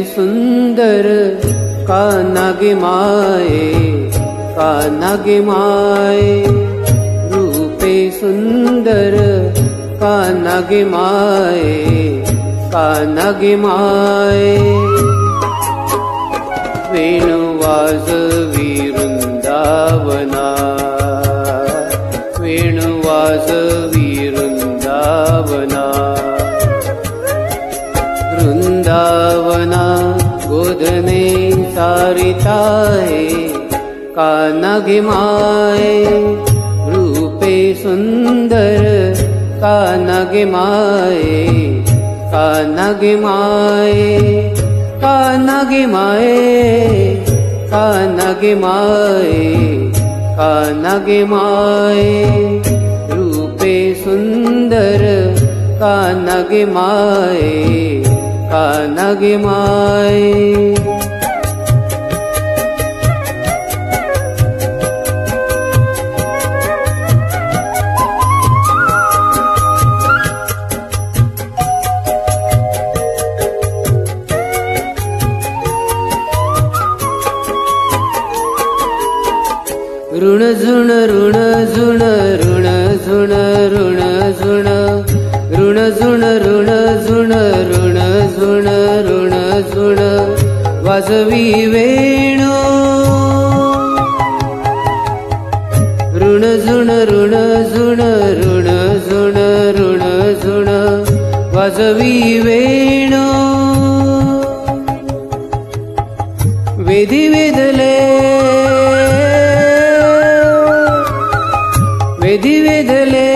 सुंदर कान्हा गे माये, कान्हा गे माये, रूपे सुंदर कान्हा गे माये, कान्हा गे माये। वेणु वाजवी वृंदावना, वेणु वाजवी वृंदावना, वृंदावना गोधने सारिताये, कान्हा गे माये, रूपे सुंदर कान्हा गे माये, कान्हा गे माये, कान्हा गे माये, कान्हा गे माये, कान्हा गे माये, रूपे सुंदर कान्हा गे माये, कान्हा गे माये। ऋण झुण ऋण झुण ऋण झुण ऋण झुण, ऋण झुण ऋण झुण ऋण झुण ऋण झुण, वाजवी वेणु, ऋण झुण ऋण झुण ऋण झुण ऋण झुण, वाजवी वेणु। वेदी वेदले, वेदी वेदले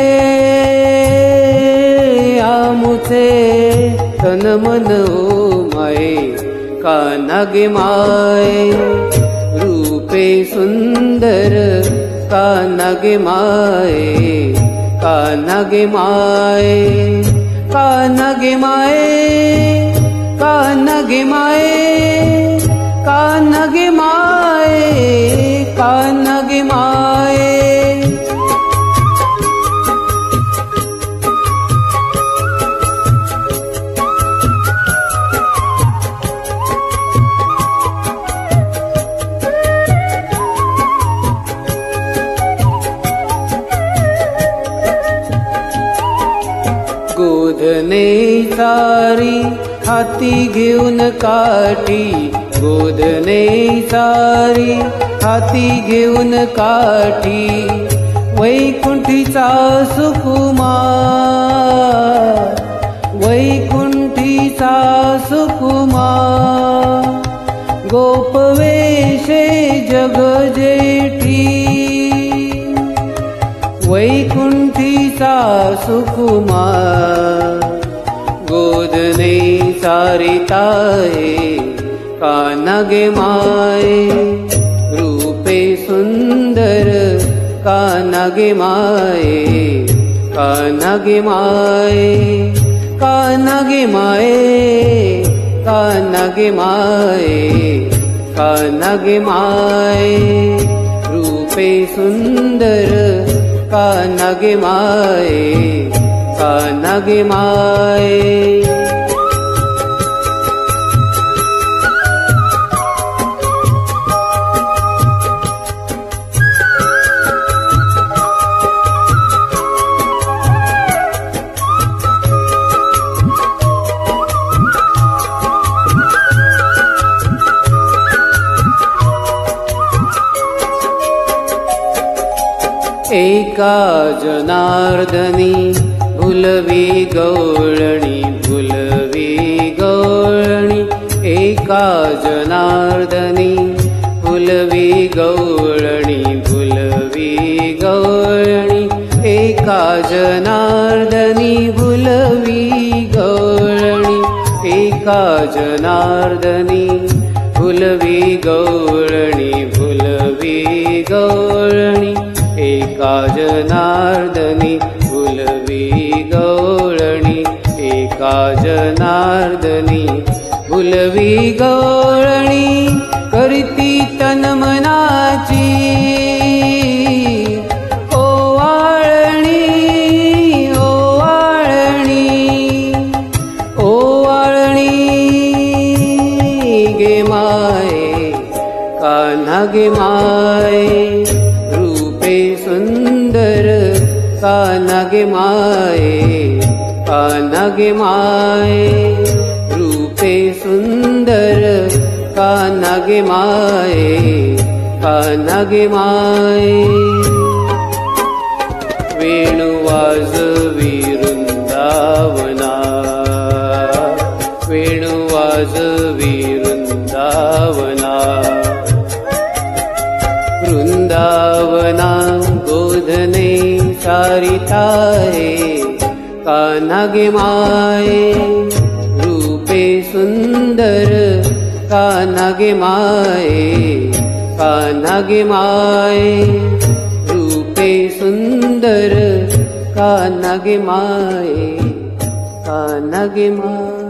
आमुचे तन मन ओ माये, कान्हा गे माये, रूपे सुंदर कान्हा गे माये, कान्हा गे माये, कान्हा गे माये, कान्हा गे माये, कान्हा गे माये, कान्हा गे माये। गोधने सारी हाती घेऊन काठी, गोधने सारी हाती घेऊन काठी, वैकुंठीचा सुकुमार, वैकुंठीचा सुकुमार, गोपवेशे जग जेठी, वैकुंठीचा सुकुमार, गोधने सारिताये, कान्हा गे माये, रूपे सुंदर कान्हा गे माये, कान्हा गे माये, कान्हा गे माये, कान्हा गे माये, कान्हा गे माये, रूपे सुंदर कान्हा गे माये, कान्हा गे माये। एका जनार्दनी भुलवी गवळणी, भुलवी गवळणी, एका जनार्दनी भुलवी गवळणी, भुलवी गवळणी, एका जनार्दनी भुलवी गवळणी, एका जनार्दनी भुलवी गवळणी, भुलवी गवळणी, एका जनार्दनी भुलवी गवळणी, एका जनार्दनी भुलवी गवळणी, करीती तन मनाची ओवाळणी, ओवाळणी, ओवाळणी, गे माये रूपे सुंदर कान्हा गे माये कान्हा गे माये रूपे सुंदर कान्हा गे माये कान्हा गे माये वेणु वाजवी वृंदावना वेणु वाजवी वृंदावना वृंदावना गोधने सारिताये कान्हा गे माये रूपे सुंदर कान्हा गे माये कान्हा गे माये रूपे सुंदर कान्हा गे माये कान्हा गे माये।